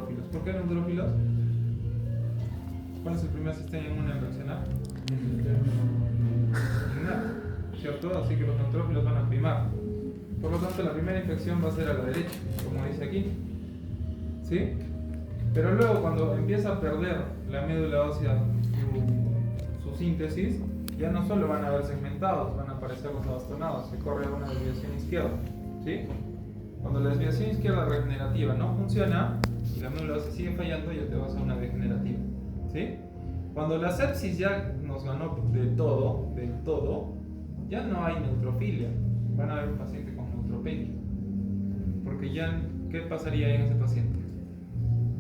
neutrófilos. ¿Por qué neutrófilos? ¿Cuál es el primer sistema inmune en reaccionar? Innato, ¿cierto? Así que los neutrófilos van a primar. Por lo tanto, la primera infección va a ser a la derecha, como dice aquí. ¿Sí? Pero luego, cuando empieza a perder la médula ósea su síntesis, ya no solo van a haber segmentados, van a aparecer los abastonados, se corre una desviación izquierda. ¿Sí? Cuando la desviación izquierda regenerativa no funciona y la médula ósea sigue fallando, ya te vas a una degenerativa. ¿Sí? Cuando la sepsis ya nos ganó del todo, ya no hay neutrofilia. Van a haber un paciente con neutropenia. Porque ya, ¿qué pasaría en ese paciente?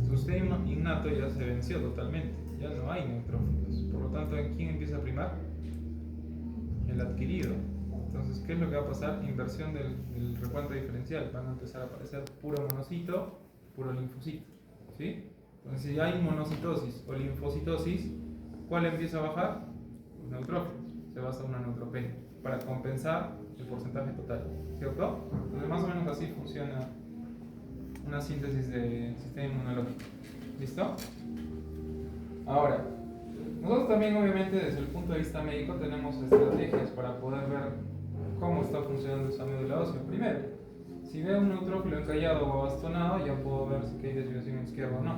Su sistema innato ya se venció totalmente. Ya no hay neutrófilos. Por lo tanto, ¿en quién empieza a primar? El adquirido. Entonces, ¿qué es lo que va a pasar? Inversión del recuento diferencial. Van a empezar a aparecer puro monocito, puro linfocito. ¿Sí? Entonces, si hay monocitosis o linfocitosis, ¿cuál empieza a bajar? Los neutrófilos. Se basa en una neutropenia para compensar el porcentaje total, ¿cierto? Entonces, más o menos así funciona una síntesis de sistema inmunológico. ¿Listo? Ahora, nosotros también, obviamente, desde el punto de vista médico, tenemos estrategias para poder ver cómo está funcionando esa médula ósea. Primero, si veo un neutrófilo encallado o abastonado, ya puedo ver si hay desviación izquierda o no.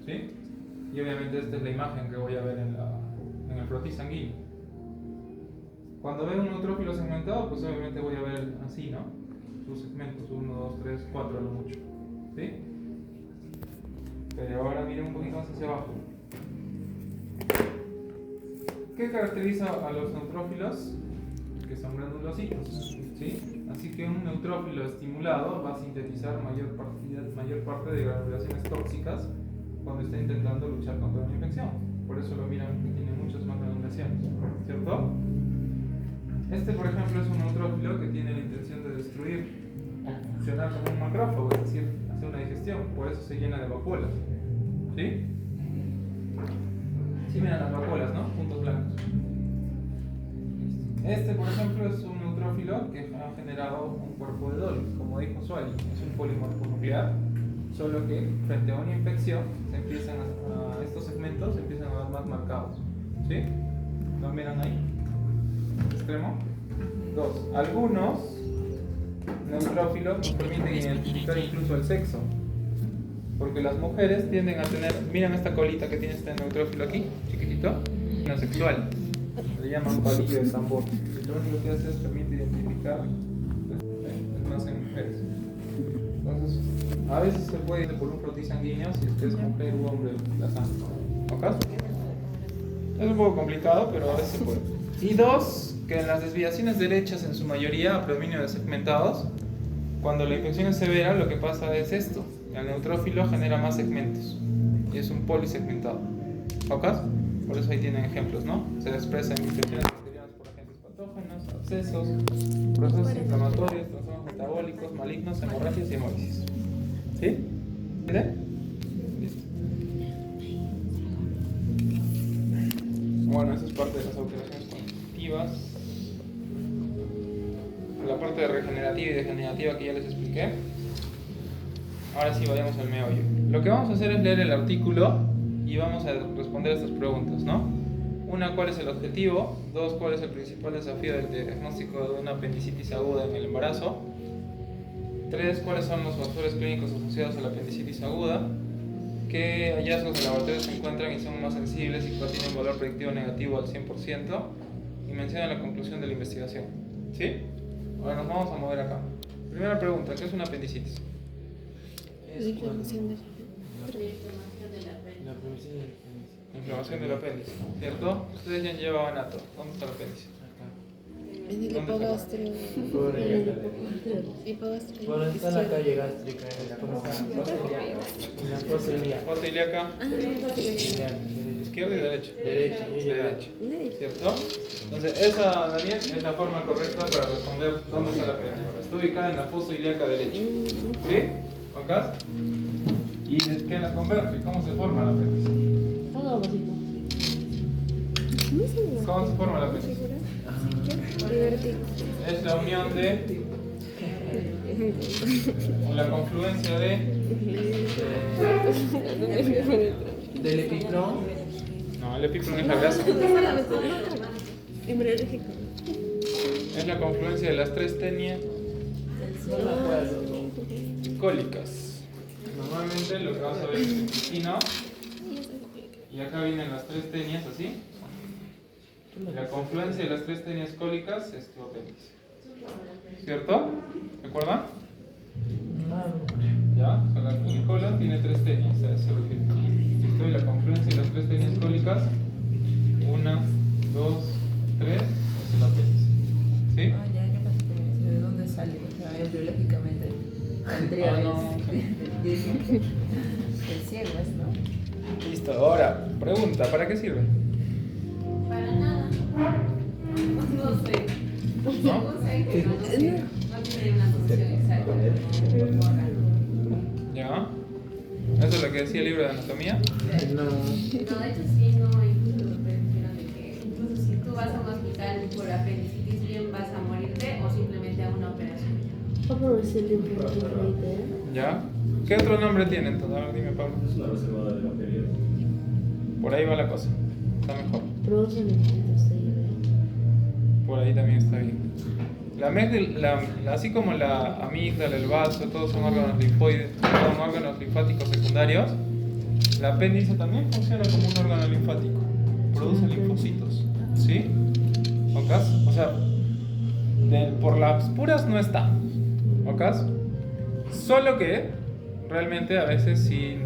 ¿Sí? Y obviamente esta es la imagen que voy a ver en el frotis sanguíneo. Cuando veo un neutrófilo segmentado, pues obviamente voy a ver así, ¿no? Sus segmentos, 1, 2, 3, 4 a lo mucho. ¿Sí? Pero ahora miren un poquito más hacia abajo. ¿Qué caracteriza a los neutrófilos? Que son granulocitos. ¿Sí? Así que un neutrófilo estimulado va a sintetizar mayor parte de granulaciones tóxicas cuando está intentando luchar contra una infección. Por eso lo miran que tiene muchas más granulaciones, ¿cierto? Este, por ejemplo, es un neutrófilo que tiene la intención de destruir o funcionar como un macrófago, es decir, hacer una digestión, por eso se llena de vacuolas. ¿Sí? Sí, miran las vacuolas, ¿no? Puntos blancos. Este, por ejemplo, es un neutrófilo que ha generado un cuerpo de Dolby, como dijo Suárez, es un polimorfo nuclear. Solo que frente a una infección estos segmentos se empiezan a ver más marcados. ¿Sí? ¿Lo miran ahí? Extremo. 2. Algunos neutrófilos nos permiten identificar incluso el sexo. Porque las mujeres tienden a tener, miren esta colita que tiene este neutrófilo aquí, chiquitito, no sexual. Le llaman palillo de tambor. Y lo único que hace es permite identificar, es más en mujeres. Entonces, a veces se puede ir por un frotis sanguíneo si usted es mujer u hombre la sangre. ¿Ok? Es un poco complicado, pero a veces se puede. Y 2, que en las desviaciones derechas, en su mayoría, a predominio de segmentados, cuando la infección es severa, lo que pasa es esto: el neutrófilo genera más segmentos y es un polisegmentado. ¿Ok? Por eso ahí tienen ejemplos, ¿no? Se expresa en infecciones bacterianas por agentes patógenos, abscesos, procesos inflamatorios, trastornos metabólicos, malignos, hemorragias y hemólisis. ¿Sí? ¿Entienden? Listo. Bueno, eso es parte de las alteraciones cognitivas. La parte de regenerativa y degenerativa que ya les expliqué. Ahora sí, vayamos al meollo. Lo que vamos a hacer es leer el artículo y vamos a responder estas preguntas, ¿no? 1, ¿cuál es el objetivo? 2, ¿cuál es el principal desafío del diagnóstico de una apendicitis aguda en el embarazo? 3, ¿cuáles son los factores clínicos asociados a la apendicitis aguda? ¿Qué hallazgos de laboratorio se encuentran y son más sensibles y cuál tienen valor predictivo negativo al 100%? Y menciona la conclusión de la investigación. ¿Sí? Ahora nos vamos a mover acá. Primera pregunta, ¿qué es una apendicitis? Inflamación del apéndice, ¿cierto? Ustedes ya llevaban anato. ¿Dónde está el apéndice? En el hipogastro. Por está la calle gástrica, en la fosa ilíaca. Fosa ilíaca, izquierda y derecha. Derecha. ¿Cierto? Entonces, esa, Daniel, es la forma correcta para responder dónde está el apéndice. Está ubicada en la fosa ilíaca derecha. ¿Sí? ¿Acá? ¿Y qué la converge? ¿Cómo se forma el apéndice? ¿Cómo se forma el apéndice? Es la unión de O la confluencia de... Del epiclón. No, el epíclono es la grasa. Embriológico. Es la confluencia de las tres tenias No me acuerdo. cólicas. Normalmente lo que vas a ver es el intestino. Y acá vienen las tres tenias así. La confluencia de las tres tenias cólicas es tu apéndice. ¿Cierto? ¿Recuerdan? ¿Ya? O sea, la colon tiene tres tenias, a eso se refiere. ¿Listo? Y la confluencia de las tres tenias cólicas, 1, 2, 3, es el apéndice. ¿Sí? Ah, ya, ¿qué pasa con eso? ¿De dónde sale? O sea, biológicamente saldría no. del cielo, ¿no? Listo, ahora, pregunta, ¿para qué sirve? Para nada. No sé. Según sé que no sé. No tiene una función exacta como órgano. ¿Ya? ¿Eso es lo que decía el libro de anatomía? No. No, de hecho sí, no, incluso lo mencionan de que incluso si tú vas a un hospital por apendicitis, bien vas a morirte o simplemente a una operación. ¿Cómo es el implante? ¿Ya? ¿Qué otro nombre tiene entonces? A ver, dime, Pablo. Es una reserva de bacterias. Por ahí va la cosa. Está mejor. Producen implantes de idea. Por ahí también está bien. Así como la amígdala, el vaso, todos son órganos linfoides, son órganos linfáticos secundarios, la apéndice también funciona como un órgano linfático. Produce linfocitos. ¿Sí? ¿Ok? O sea, por las puras no está. ¿Ok? Solo que realmente a veces sí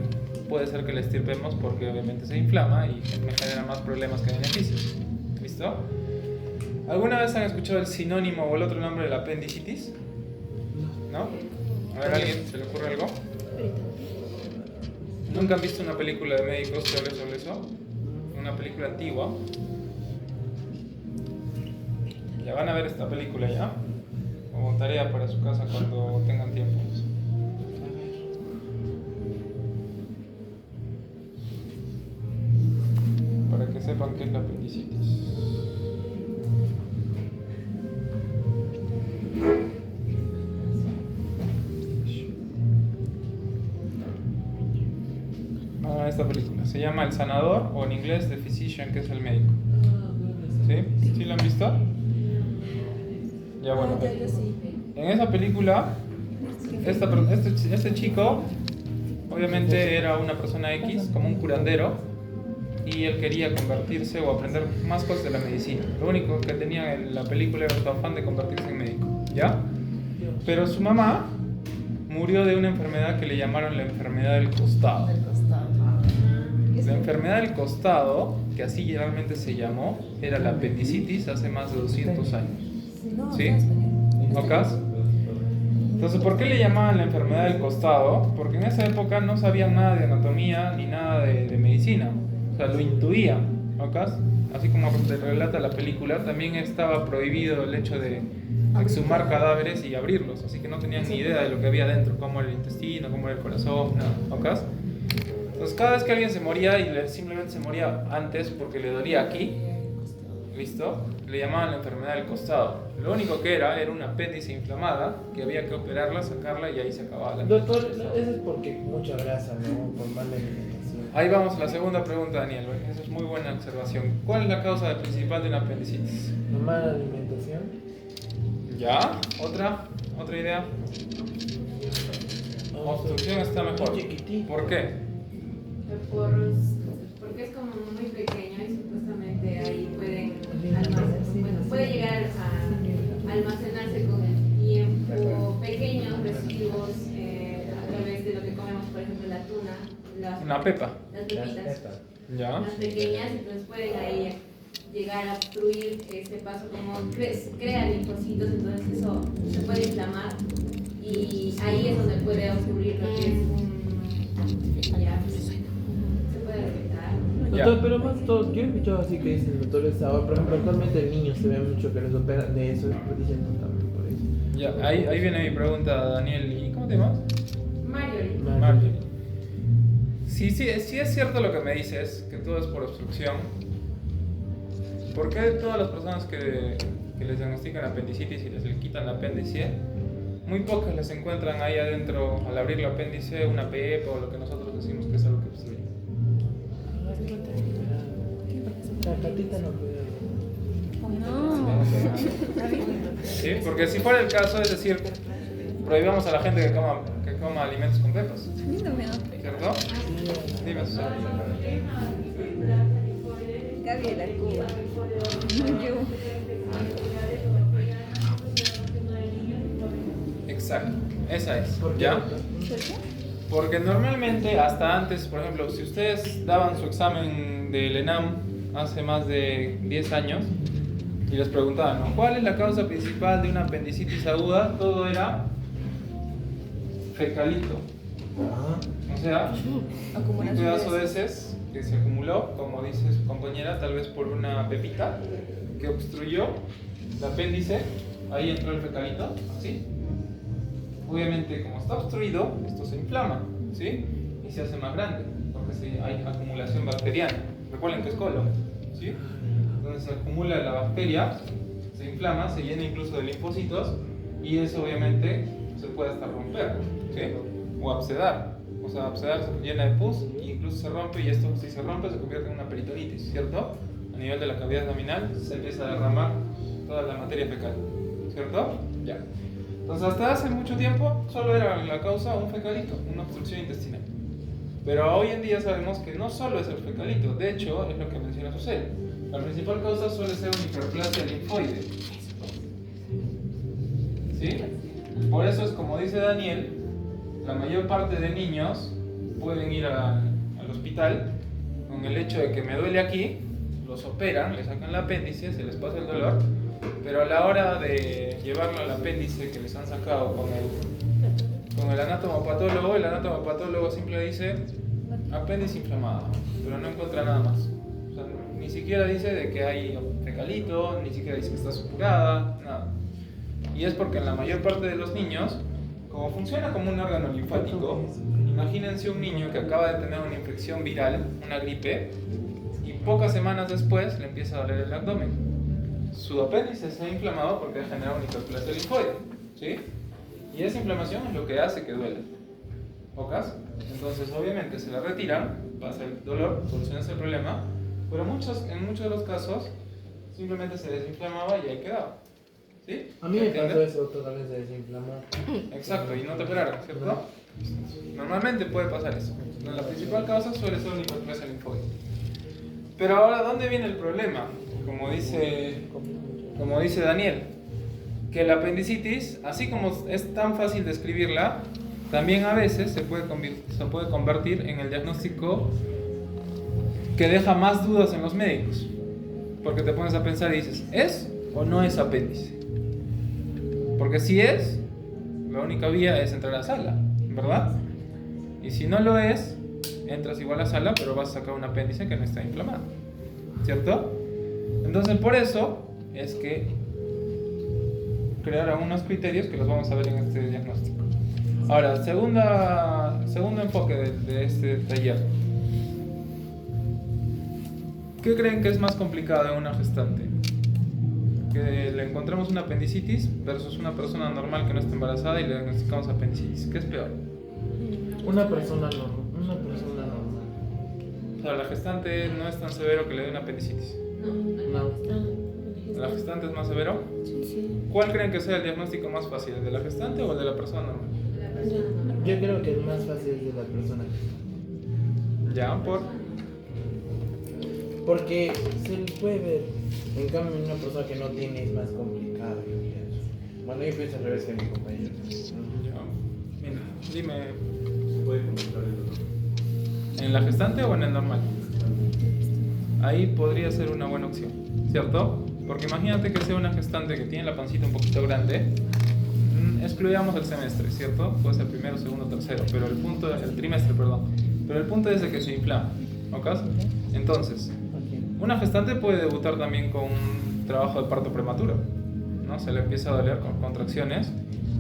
puede ser que la estirpemos porque obviamente se inflama y me genera más problemas que beneficios. ¿Listo? ¿Alguna vez han escuchado el sinónimo o el otro nombre de la apendicitis? ¿No? A ver, ¿a alguien se le ocurre algo? ¿Nunca han visto una película de médicos que hable sobre eso? Una película antigua. Ya van a ver esta película ya. Como tarea para su casa cuando tengan tiempo. Para que sepan qué es la apendicitis. Esta película se llama El Sanador, o en inglés The Physician, que es el médico. ¿Sí? ¿Sí lo han visto? Ya bueno. En esa película, este chico obviamente era una persona X, como un curandero, y él quería convertirse o aprender más cosas de la medicina. Lo único que tenía en la película era su afán de convertirse en médico, ¿ya? Pero su mamá murió de una enfermedad que le llamaron la enfermedad del costado. La enfermedad del costado, que así realmente se llamó, era la apendicitis hace más de 200 años. ¿Sí? ¿Ok? Entonces, ¿por qué le llamaban la enfermedad del costado? Porque en esa época no sabían nada de anatomía ni nada de medicina. O sea, lo intuían. ¿Ok? Así como te relata la película, también estaba prohibido el hecho de exhumar cadáveres y abrirlos. Así que no tenían ni idea de lo que había dentro, cómo era el intestino, cómo era el corazón, nada. ¿Ok? Entonces, cada vez que alguien se moría y simplemente se moría antes porque le dolía aquí, ¿listo? Le llamaban la enfermedad del costado. Lo único que era un apéndice inflamada que había que operarla, sacarla y ahí se acababa la Doctor, inflamación. eso es porque mucha grasa, ¿no? Por mala alimentación. Ahí vamos a la segunda pregunta, Daniel. Esa es muy buena observación. ¿Cuál es la causa principal de una apendicitis? ¿La mala alimentación? ¿Ya? ¿Otra idea? Obstrucción está mejor. Chiquitito. ¿Por qué? Porque es como muy pequeño y supuestamente ahí puede llegar a almacenarse con el tiempo pequeños residuos a través de lo que comemos, por ejemplo la tuna, Una pepa. las pepitas, ¿Ya? las pequeñas, entonces pueden ahí llegar a obstruir este paso, como crea linfocitos, entonces eso se puede inflamar y ahí es donde puede ocurrir lo que es se puede afectar. Doctor, pero más todo, yo he escuchado así que dicen doctores ahora, por ejemplo, actualmente el niño se ve mucho que les operan de eso, dicen también por eso. Ya, ahí viene mi pregunta, Daniel. ¿Y cómo te llamas? Marjorie. Marjorie. Sí es cierto lo que me dices, que todo es por obstrucción. ¿Por qué todas las personas que les diagnostican apendicitis y les quitan el apéndice muy pocas les encuentran ahí adentro, al abrir el apéndice, una pepa o lo que nosotros decimos que es algo que obstruye. La patita no puede. No. ¿Sí? Porque si fuera el caso, es decir, prohibamos a la gente que coma alimentos con pepas, A mí no me da ¿cierto? Dime, Susana. Gaby de la Cuba. Yo. Exacto, esa es, ¿Por qué? ¿ya? Porque normalmente, hasta antes, por ejemplo, si ustedes daban su examen del ENAM hace más de 10 años y les preguntaban, ¿no? ¿Cuál es la causa principal de una apendicitis aguda? Todo era fecalito. Ah, O sea, un Acumulación pedazo de de heces que se acumuló, como dice su compañera, tal vez por una pepita que obstruyó el apéndice, ahí entró el fecalito, así. Obviamente, como está obstruido, esto se inflama, ¿sí? Y se hace más grande, porque hay acumulación bacteriana. Recuerden que es colon, ¿sí? Entonces se acumula la bacteria, se inflama, se llena incluso de linfocitos, y eso obviamente se puede hasta romper, ¿sí? O abscedar. O sea, abscedar se llena de pus e incluso se rompe, y esto, si se rompe, se convierte en una peritonitis, ¿cierto? A nivel de la cavidad abdominal se empieza a derramar toda la materia fecal, ¿cierto? Ya. Entonces, hasta hace mucho tiempo solo era la causa un fecalito, una obstrucción intestinal. Pero hoy en día sabemos que no solo es el fecalito, de hecho, es lo que menciona Susel. La principal causa suele ser una hiperplasia linfoide. ¿Sí? Por eso es como dice Daniel, la mayor parte de niños pueden ir al hospital con el hecho de que me duele aquí, los operan, le sacan el apéndice, se les pasa el dolor, pero a la hora de llevarlo al apéndice que les han sacado con el anatomopatólogo, el anatomopatólogo siempre dice apéndice inflamado, pero no encuentra nada más. O sea, ni siquiera dice de que hay fecalito, ni siquiera dice que está supurada, nada. Y es porque en la mayor parte de los niños, como funciona como un órgano linfático, imagínense un niño que acaba de tener una infección viral, una gripe, y pocas semanas después le empieza a doler el abdomen. Su apéndice se ha inflamado porque ha generado una hiperplasia linfoide, ¿sí? Y esa inflamación es lo que hace que duela. ¿Ocas? Entonces, obviamente, se la retiran, pasa el dolor, soluciona el problema, pero en muchos de los casos simplemente se desinflamaba y ahí quedaba. ¿Sí? a mí me ¿Entiendes? pasó eso, totalmente se desinflamó. Exacto, y no te operaron, ¿cierto? Normalmente puede pasar eso. La principal causa suele ser una hiperplasia linfoide. Pero ahora, ¿dónde viene el problema? Como dice Daniel, que la apendicitis, así como es tan fácil describirla, también a veces se puede convertir en el diagnóstico que deja más dudas en los médicos. Porque te pones a pensar y dices, ¿es o no es apéndice? Porque si es, la única vía es entrar a la sala, ¿verdad? Y si no lo es, entras igual a la sala, pero vas a sacar un apéndice que no está inflamado, ¿cierto? Entonces, por eso es que crearon unos criterios que los vamos a ver en este diagnóstico. Ahora, segundo enfoque de este taller. ¿Qué creen que es más complicado en una gestante? Que le encontremos una apendicitis versus una persona normal que no está embarazada y le diagnosticamos apendicitis. ¿Qué es peor? Una persona normal. O sea, la gestante no es tan severo que le dé una apendicitis. No. ¿La gestante es más severo? Sí. ¿Cuál creen que sea el diagnóstico más fácil? ¿El de la gestante o el de la persona normal? La persona normal. Yo creo que el más fácil es de la persona. Ya, Porque se le puede ver. En cambio, una persona que no tiene es más complicado, yo pienso. Bueno, yo pienso al revés que mi compañero. Ya. Mira, dime, ¿Se puede complicar el dolor? ¿en la gestante o en el normal? Ahí podría ser una buena opción, ¿cierto? Porque imagínate que sea una gestante que tiene la pancita un poquito grande, excluyamos el semestre, ¿cierto? Puede ser primero, segundo, tercero, pero el trimestre, perdón. Pero el punto es de que se inflama, ¿ok? Entonces, una gestante puede debutar también con un trabajo de parto prematuro, ¿no? Se le empieza a doler con contracciones,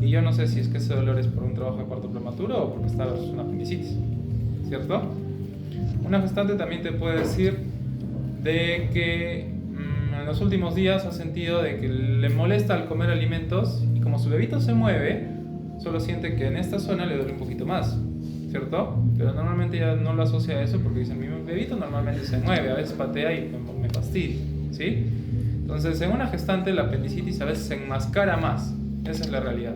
y yo no sé si es que ese dolor es por un trabajo de parto prematuro o porque está versus una apendicitis, ¿cierto? Una gestante también te puede decir de que en los últimos días ha sentido de que le molesta al comer alimentos y como su bebito se mueve, solo siente que en esta zona le duele un poquito más, ¿cierto? Pero normalmente ya no lo asocia a eso porque dicen, mi bebito normalmente se mueve, a veces patea y me fastidia, ¿sí? Entonces, en una gestante la apendicitis a veces se enmascara más, esa es la realidad.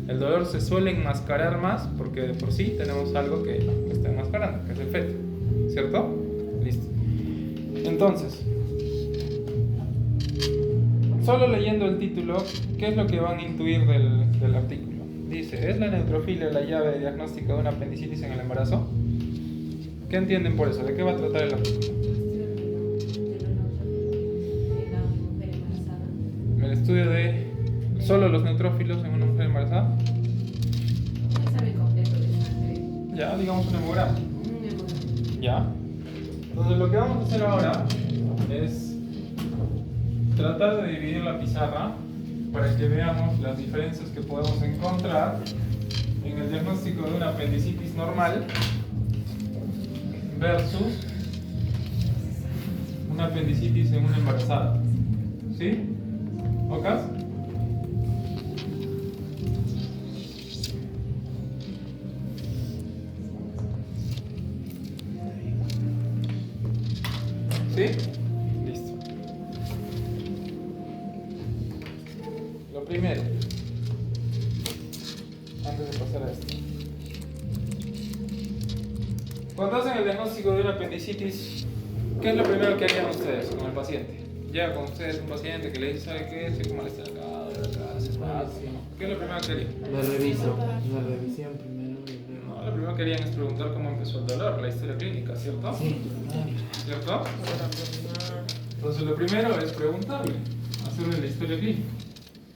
El dolor se suele enmascarar más porque de por sí tenemos algo que está enmascarando, que es el feto, ¿cierto? Listo. Entonces, solo leyendo el título, ¿qué es lo que van a intuir del artículo? Dice, ¿es la neutrofilia la llave diagnóstica de una apendicitis en el embarazo? ¿Qué entienden por eso? ¿De qué va a tratar el artículo? El estudio de solo los neutrófilos en una mujer embarazada. Un examen completo de sangre. Ya, digamos un hemograma. Un hemograma. Ya. Entonces lo que vamos a hacer ahora es tratar de dividir la pizarra para que veamos las diferencias que podemos encontrar en el diagnóstico de una apendicitis normal versus una apendicitis en una embarazada. ¿Sí? ¿Ocas? ¿Sí? Listo. Lo primero, antes de pasar a esto. Cuando hacen el diagnóstico de una apendicitis, ¿qué es lo primero que harían ustedes con el paciente? Llega con ustedes un paciente que le dice, ¿sabe qué? Estoy con malestar acá, duele acá, se espasma. ¿Qué es lo primero que harían? La reviso, la revisión primero. No, lo primero que harían es preguntar cómo empezó el dolor, la historia clínica, ¿cierto? Sí. ¿Cierto? Entonces lo primero es preguntarle, hacerle la historia clínica,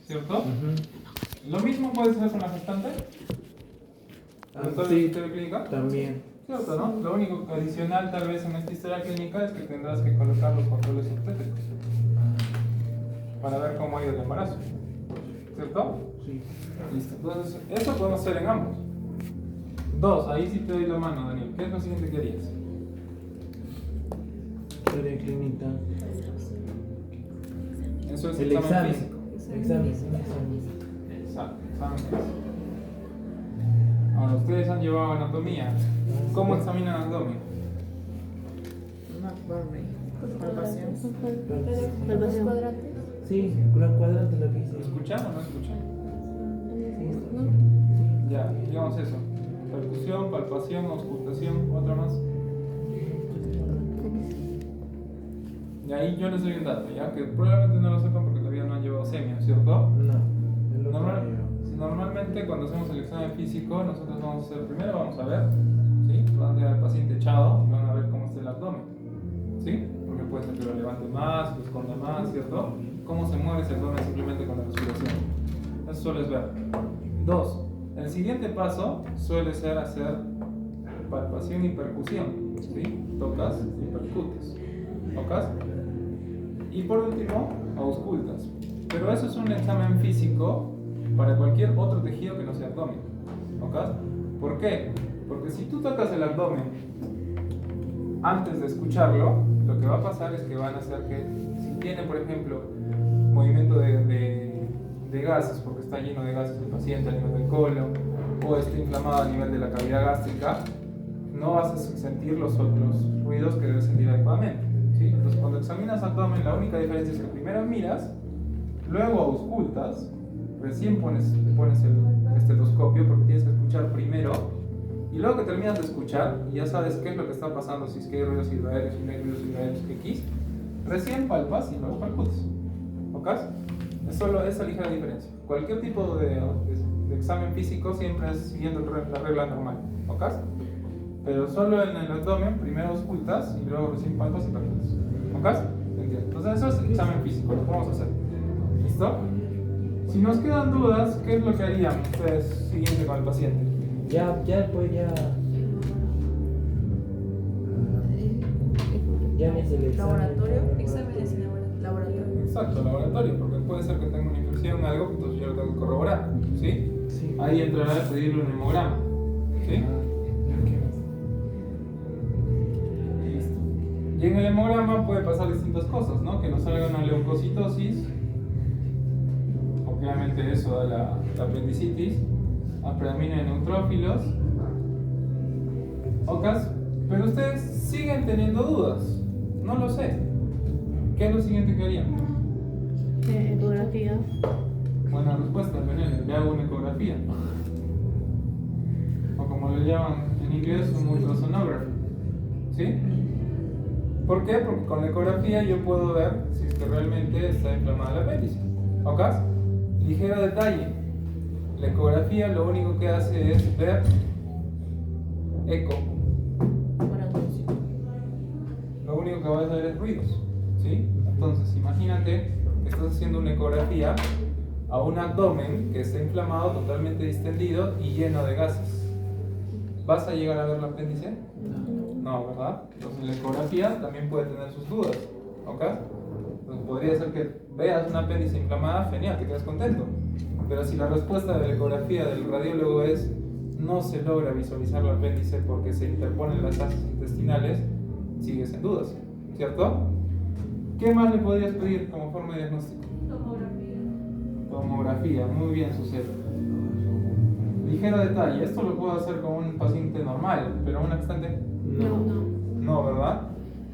¿cierto? Lo mismo puede ser con la gestante. ¿Preguntarle la historia clínica? También. ¿Cierto, no? Lo único adicional tal vez en esta historia clínica es que tendrás que colocar los controles obstétricos para ver cómo ha ido el embarazo, ¿cierto? Sí. Listo. Entonces, eso podemos hacer en ambos. 2, ahí sí te doy la mano, Daniel. ¿Qué es lo siguiente que harías? Historia clínica. Eso es El examen. físico. Examen. Exacto, examen físico. Ahora, ustedes han llevado anatomía. ¿Cómo examinan abdomen? Palpación. Palpación. Sí, los cuadrantes lo que hice. ¿Lo escuchan o no escuchan? Sí. Ya, digamos eso. Percusión, palpación, auscultación, otra más. Y ahí yo les doy un dato, ya que probablemente no lo sepan porque todavía no han llevado semio, ¿cierto? No, es lo que Normalmente cuando hacemos el examen físico, nosotros vamos a hacer, primero vamos a ver, ¿sí? Van a tener al paciente echado y van a ver cómo está el abdomen, ¿sí? Porque puede ser que lo levante más, lo esconda más, ¿cierto? Cómo se mueve ese abdomen simplemente con la respiración. Eso suele ver. 2. El siguiente paso suele ser hacer palpación y percusión, ¿sí? Tocas y percutes. ¿Tocas? Y por último, auscultas. Pero eso es un examen físico para cualquier otro tejido que no sea abdomen. ¿Tocas? ¿Por qué? Porque si tú tocas el abdomen antes de escucharlo, lo que va a pasar es que van a hacer que, si tiene, por ejemplo, movimiento de gases, porque está lleno de gases el paciente a nivel del colon, o está inflamado a nivel de la cavidad gástrica, no vas a sentir los ruidos que debes sentir adecuadamente, ¿sí? Entonces, cuando examinas abdomen, la única diferencia es que primero miras, luego auscultas, recién te pones el estetoscopio porque tienes que escuchar primero, y luego que terminas de escuchar y ya sabes qué es lo que está pasando, si es que hay ruidos hidroaéreos, si no hay ruidos hidroaéreos, X, recién palpas y luego percutes. ¿Ok? Es solo esa ligera diferencia. Cualquier tipo de examen físico siempre es siguiendo la regla normal. ¿Ok? Pero solo en el abdomen primero auscultas y luego recién palpas y percutes. ¿Ok? ¿Entiendes? Entonces eso es examen físico, lo podemos hacer. ¿Listo? Si nos quedan dudas, ¿qué es lo que harían ustedes siguiente con el paciente? Ya después ya me hace el examen. Laboratorio, exámenes en laboratorio. Exacto, laboratorio, porque puede ser que tenga una infección, algo, entonces yo lo tengo que corroborar, ¿sí? Sí. Ahí entrará a pedirle un hemograma, ¿sí? Listo. Y en el hemograma puede pasar distintas cosas, ¿no? Que nos salga una leucocitosis, obviamente eso da la apendicitis, a predominio de neutrófilos. ¿Ocas? Pero ustedes siguen teniendo dudas. No lo sé. ¿Qué es lo siguiente que harían? Ecografía. Buena respuesta, Penel. Le hago una ecografía. O como le llaman en inglés, un ultrasonography. ¿Sí? ¿Por qué? Porque con la ecografía yo puedo ver si es que realmente está inflamada el apéndice. ¿Ok? Ligero detalle. La ecografía lo único que hace es ver eco. Lo único que va a hacer es ruidos. ¿Sí? Entonces, imagínate que estás haciendo una ecografía a un abdomen que está inflamado, totalmente distendido y lleno de gases. ¿Vas a llegar a ver el apéndice? No, ¿verdad? Entonces la ecografía también puede tener sus dudas. ¿Ok? Entonces podría ser que veas un apéndice inflamada, genial, te quedas contento. Pero si la respuesta de la ecografía del radiólogo es no se logra visualizar el apéndice porque se interponen las asas intestinales, sigues en dudas, ¿cierto? ¿Qué más le podrías pedir como forma de diagnóstico? Tomografía, muy bien, sucede. Ligero detalle, esto lo puedo hacer con un paciente normal, pero una gestante no, ¿verdad?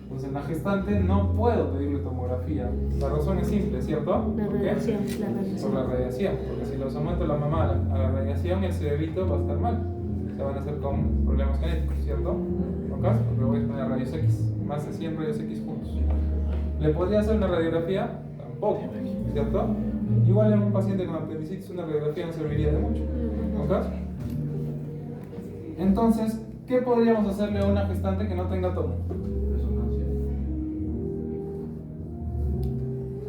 Entonces en la gestante no puedo pedirle tomografía. La razón es simple, ¿cierto? La ¿Por qué? radiación. Por la radiación, porque si lo someto a la mamá a la radiación, el cerebrito va a estar mal. Se van a hacer con problemas genéticos, ¿cierto? ¿Ok? Porque voy a poner rayos X, más de 100 rayos X juntos. ¿Le podría hacer una radiografía? Tampoco, ¿cierto? Igual en un paciente con apendicitis una radiografía no serviría de mucho. ¿Ok? Entonces, ¿qué podríamos hacerle a una gestante que no tenga tomo?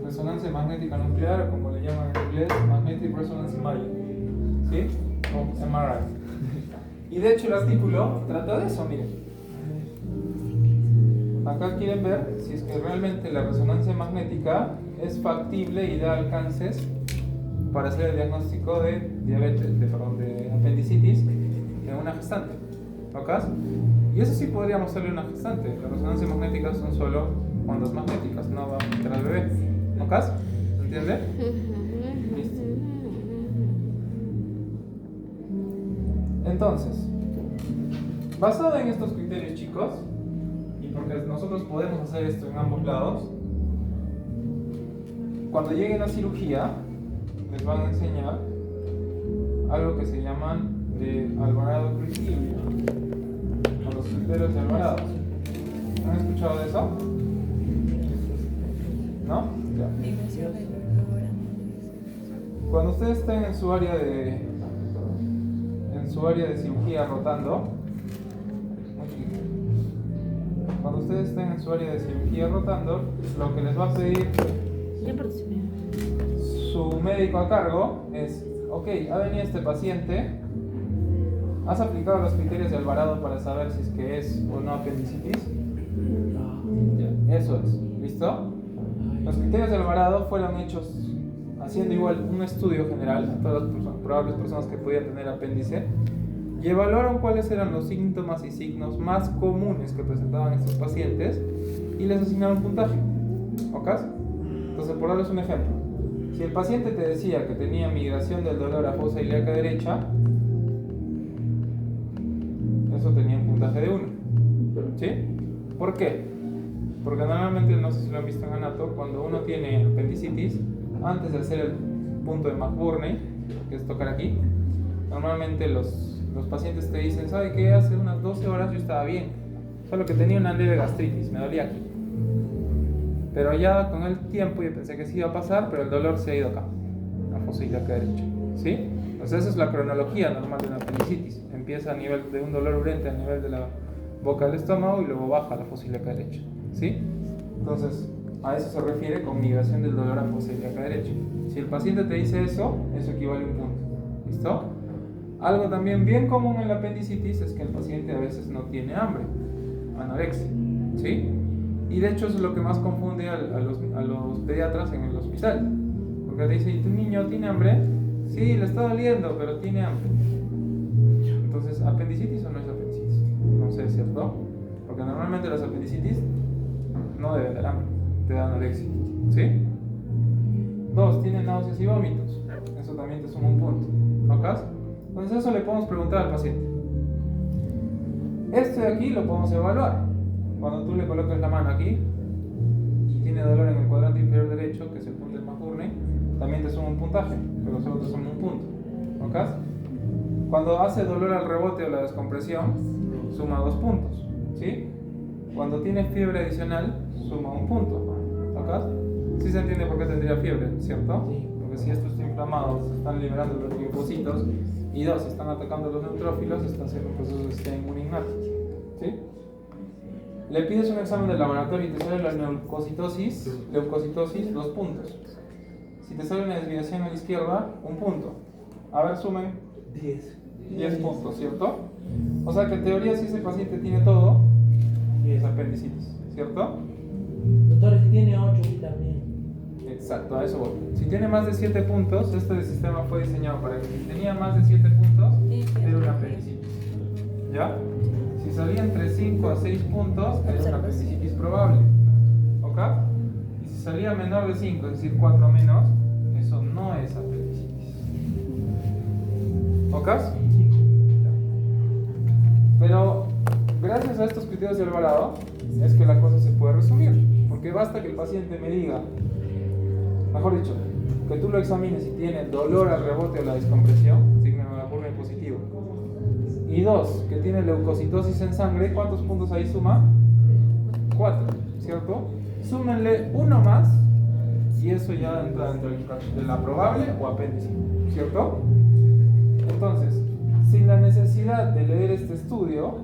Resonancia magnética nuclear, o como le llaman en inglés, Magnetic Resonance Imaging, ¿sí? O MRI. Y de hecho el artículo trata de eso, miren. Acá quieren ver si es que realmente la resonancia magnética es factible y da alcances para hacer el diagnóstico de diabetes, de apendicitis en una gestante. ¿Ok? Y eso sí podríamos hacerle a una gestante. Las resonancias magnéticas son solo ondas magnéticas, no va a meter al bebé. ¿Ok? ¿Se entiende? Listo. Entonces, basado en estos criterios, chicos, y porque nosotros podemos hacer esto en ambos lados, cuando lleguen a cirugía, les van a enseñar algo que se llaman de Alvarado Criteria, o los criterios de Alvarado. ¿Han escuchado de eso? ¿No? Ya. Cuando ustedes estén en su área de cirugía rotando, cuando ustedes estén en su área de cirugía rotando, lo que les va a pedir su médico a cargo es: ok, ha venido este paciente, ¿has aplicado los criterios de Alvarado para saber si es que es o no apendicitis? Ya, eso es, ¿listo? Los criterios de Alvarado fueron hechos haciendo igual un estudio general a todas las probables personas que podían tener apéndice y evaluaron cuáles eran los síntomas y signos más comunes que presentaban estos pacientes y les asignaron puntaje. ¿Ok? Entonces, por darles un ejemplo, si el paciente te decía que tenía migración del dolor a fosa ilíaca derecha, eso tenía un puntaje de 1. ¿Sí? ¿Por qué? Porque normalmente, no sé si lo han visto en anato, cuando uno tiene apendicitis, antes de hacer el punto de McBurney, que es tocar aquí, normalmente los pacientes te dicen: ¿sabe qué? Hace unas 12 horas yo estaba bien, solo que tenía una leve gastritis, me dolía aquí. Pero ya con el tiempo yo pensé que sí iba a pasar, pero el dolor se ha ido acá, a fosa ilíaca derecha. ¿Sí? Entonces esa es la cronología normal de una apendicitis. Empieza a nivel de un dolor urente a nivel de la boca del estómago y luego baja a la fosa ilíaca derecha. ¿Sí? Entonces, a eso se refiere con migración del dolor a fosa ilíaca derecha. Si el paciente te dice eso equivale a un punto. ¿Listo? Algo también bien común en la apendicitis es que el paciente a veces no tiene hambre, anorexia. ¿Sí? Y de hecho eso es lo que más confunde a los pediatras en el hospital. Porque te dicen: ¿y tu niño tiene hambre? Sí, le está doliendo, pero tiene hambre. Entonces, ¿apendicitis o no es apendicitis? No sé, ¿cierto? Porque normalmente las apendicitis no deben dar hambre, te dan anorexia. ¿Sí? 2, tienen náuseas y vómitos. Eso también te suma un punto. ¿Ok? Entonces eso le podemos preguntar al paciente. Esto de aquí lo podemos evaluar. Cuando tú le colocas la mano aquí, si tiene dolor en el cuadrante inferior derecho, que es el punto del McBurney, también te suma un puntaje, pero solo te suma un punto. ¿Ok? Cuando hace dolor al rebote o la descompresión, suma 2 puntos. ¿Sí? Cuando tiene fiebre adicional, suma 1 punto. ¿Ok? Sí se entiende por qué tendría fiebre, ¿cierto? Sí. Porque si esto está inflamado, se están liberando los linfocitos, y 2, se están atacando los neutrófilos, está haciendo un proceso de sistema inmune innato. ¿Sí? Le pides un examen de laboratorio y te sale la leucocitosis, 2 puntos. Si te sale una desviación a la izquierda, 1 punto. A ver, sumen 10 puntos, ¿cierto? O sea que en teoría si ese paciente tiene todo, es apendicitis, ¿cierto? Doctor, si tiene 8, sí también. Exacto, a eso voy. Si tiene más de 7 puntos, este sistema fue diseñado para que si tenía más de 7 puntos, era una apendicitis. ¿Ya? Si salía entre 5 a 6 puntos, era una apendicitis probable. ¿Ok? Y si salía menor de 5, es decir, 4 menos, eso no es apendicitis. ¿Ok? Pero gracias a estos criterios de Alvarado, es que la cosa se puede resumir. Porque basta que el paciente me diga, mejor dicho, que tú lo examines y tiene dolor al rebote o la descompresión, signo de McBurney positivo. Y 2, que tiene leucocitosis en sangre, ¿cuántos puntos ahí suma? 4, ¿cierto? Súmenle 1 más y eso ya entra dentro de la probable o apéndice, ¿cierto? Entonces, sin la necesidad de leer este estudio,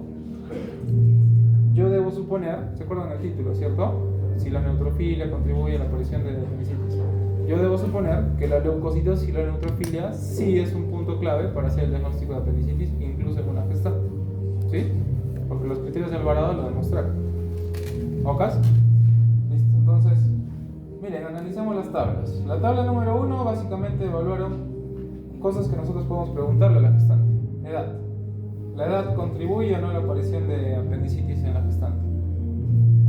yo debo suponer, ¿se acuerdan del título, cierto? Si la neutrofilia contribuye a la aparición de apendicitis. Yo debo suponer que la leucocitosis y la neutrofilia sí es un punto clave para hacer el diagnóstico de apendicitis, incluso en una gestante. ¿Sí? Porque los criterios de Alvarado lo demostraron. ¿Ok? Listo. Entonces, miren, analicemos las tablas. La tabla número 1 básicamente evaluaron cosas que nosotros podemos preguntarle a la gestante. Edad. ¿La edad contribuye o no a la aparición de apendicitis en la gestante?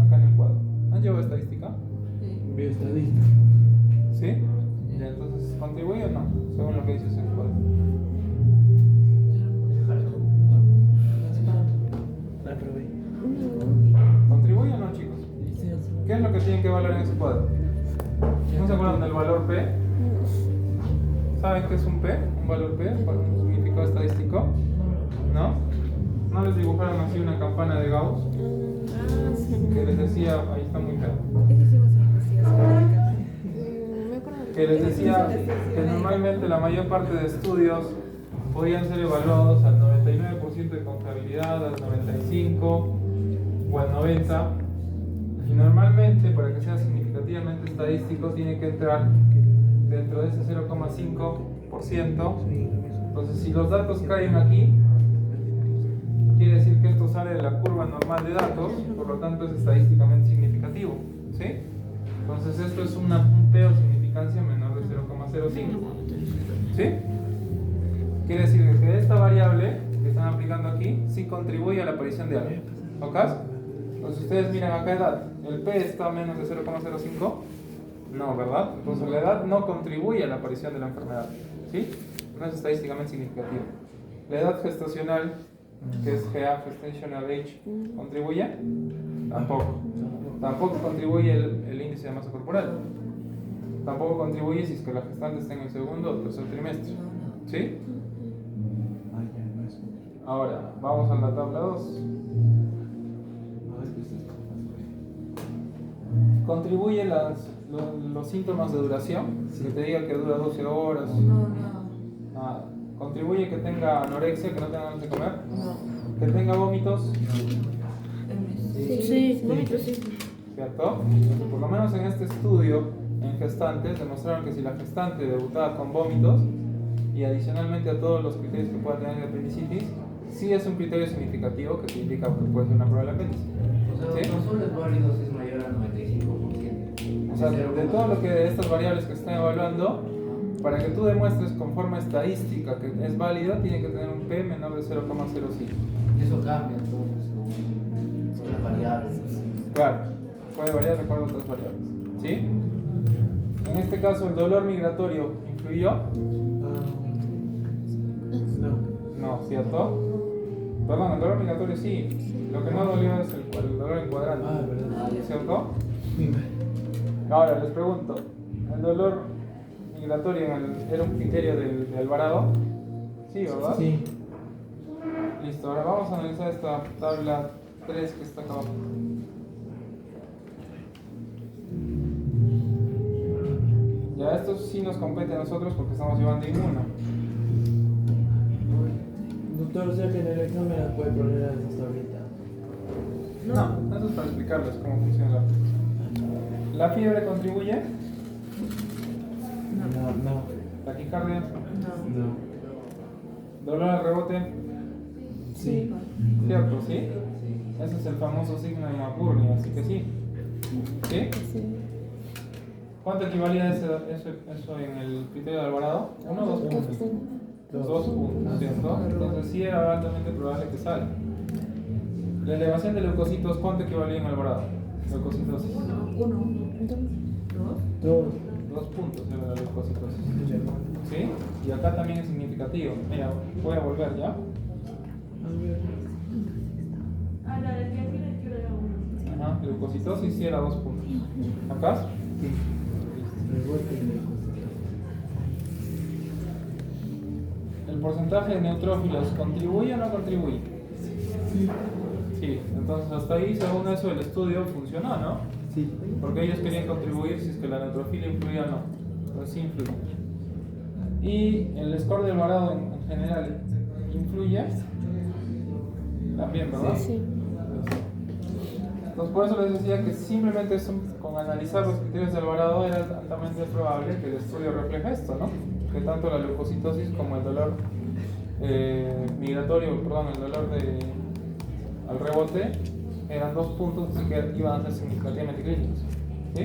Acá en el cuadro. ¿Han llevado estadística? Bioestadística. ¿Sí? Ya, entonces, ¿contribuye o no? Según lo que dices en el cuadro. La probé. ¿Contribuye o no, chicos? ¿Qué es lo que tienen que evaluar en ese cuadro? ¿No se acuerdan del valor P? ¿Saben qué es un P? ¿Un valor P? ¿Un significado estadístico? ¿No? ¿No les dibujaron así una campana de Gauss? Que les decía, ahí está muy feo. Que les decía que normalmente la mayor parte de estudios podían ser evaluados al 99% de confiabilidad, al 95% o al 90%. Y normalmente, para que sea significativamente estadístico, tiene que entrar dentro de ese 0,5%. Entonces, si los datos caen aquí, quiere decir que esto sale de la curva normal de datos, por lo tanto es estadísticamente significativo. ¿Sí? Entonces, esto es un P o significancia menor de 0,05. ¿Sí? Quiere decir que esta variable que están aplicando aquí sí contribuye a la aparición de algo. ¿Ok? Entonces, ustedes miran acá edad. ¿El P está a menos de 0,05? No, ¿verdad? Entonces, la edad no contribuye a la aparición de la enfermedad. ¿Sí? No es estadísticamente significativo. La edad gestacional, que es GA, Gestational Age, ¿contribuye? Tampoco. Tampoco contribuye el índice de masa corporal. Tampoco contribuye si es que la gestante está en el segundo o tercer trimestre. ¿Sí? Ahora, vamos a la tabla 2. ¿Contribuye los síntomas de duración? Si te diga que dura 12 horas. Nada. ¿Contribuye que tenga anorexia, que no tenga ganas de comer? ¿Que tenga vómitos? Sí, vómitos sí. ¿Cierto? Entonces, por lo menos en este estudio, en gestantes, demostraron que si la gestante debutaba con vómitos, y adicionalmente a todos los criterios que pueda tener de apendicitis, sí es un criterio significativo que te indica que puede ser una probable apéndice. O sea, ¿Sí? los soles válidos es mayor al 95%. O sea, de todo lo que de estas variables que están evaluando, para que tú demuestres con forma estadística que es válida, tiene que tener un P menor de 0,05. Y eso cambia entonces, son las variables. Claro, puede variar de acuerdo a otras variables. ¿Sí? En este caso, ¿el dolor migratorio influyó? No. No, ¿cierto? Perdón, el dolor migratorio sí. Lo que no dolió es el dolor encuadrante. Ah, verdad. ¿Cierto? Ahora les pregunto, ¿el dolor migratorio era un criterio de Alvarado? Sí, ¿verdad? Sí. Listo, ahora vamos a analizar esta tabla 3 que está acá abajo. Ya esto sí nos compete a nosotros porque estamos llevando inmuno. Doctor, o sea que en el examen las puede poner hasta ahorita. No, eso es para explicarles cómo funciona la aplicación. ¿La fiebre contribuye? No. ¿Taquicardia? No. ¿Dolor al rebote? Sí. ¿Cierto? ¿Sí? Ese es el famoso signo de McBurney, así que sí. ¿Sí? Sí. ¿Cuánto equivalía eso en el criterio de Alvarado? 1 o 2 puntos. 2 puntos, ¿cierto? Entonces sí era altamente probable que salga. La elevación de leucocitos, ¿cuánto equivalía en Alvarado? Leucocitosis. 1, Dos. 2 puntos era la leucocitosis. ¿Sí? Y acá también es significativo. Mira, voy a volver ya. Ajá, leucocitosis sí era 2 puntos. ¿Acá? ¿El porcentaje de neutrófilos contribuye o no contribuye? Sí, entonces hasta ahí, según eso, el estudio funcionó, ¿no? Sí. Porque ellos querían contribuir si es que la neutrofilia influía o no. Entonces sí influye. ¿Y el score de Alvarado en general influye? También, ¿verdad? Sí. Entonces por eso les decía que simplemente con analizar los criterios de Alvarado era altamente probable que el estudio refleje esto, ¿no? Que tanto la leucocitosis como el dolor migratorio, perdón, el dolor al rebote eran 2 puntos, así que iban a ser significativamente críticos. ¿Sí?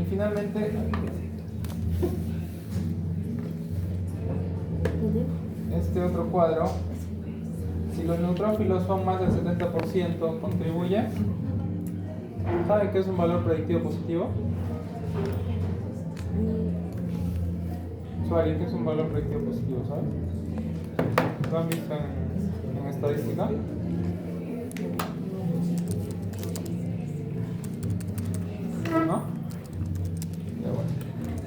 Y finalmente, este otro cuadro, si los neutrófilos son más del 70%, ¿contribuye? ¿Saben qué es un valor predictivo positivo? Suárez, ¿qué es un valor predictivo positivo? ¿Sabes? ¿Lo han visto en estadística? ¿No? Ya bueno.